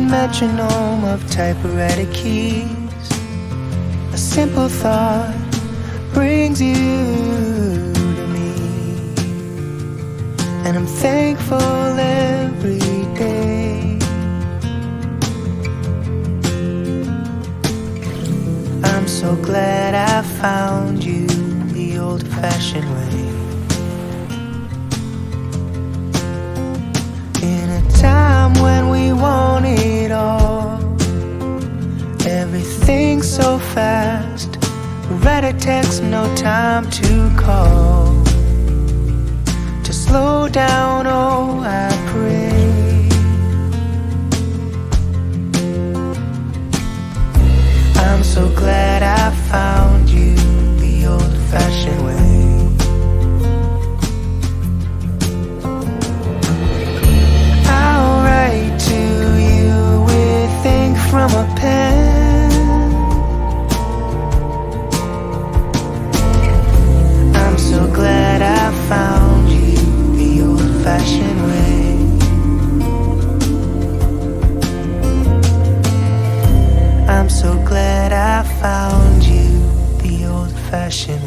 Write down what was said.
beating metronome of typewriter keys. A simple thought brings you to me, and I'm thankful every day. I'm so glad I found you the old-fashioned way. In a time when we want it all, everything's so fast. Write a text, no time to call. To slow down, oh, I pray. I'm so glad I found you the old-fashioned way. I'll write to you with ink from a pen. I'm so glad I found you the old-fashioned way. I'm so glad I found you the old-fashioned way.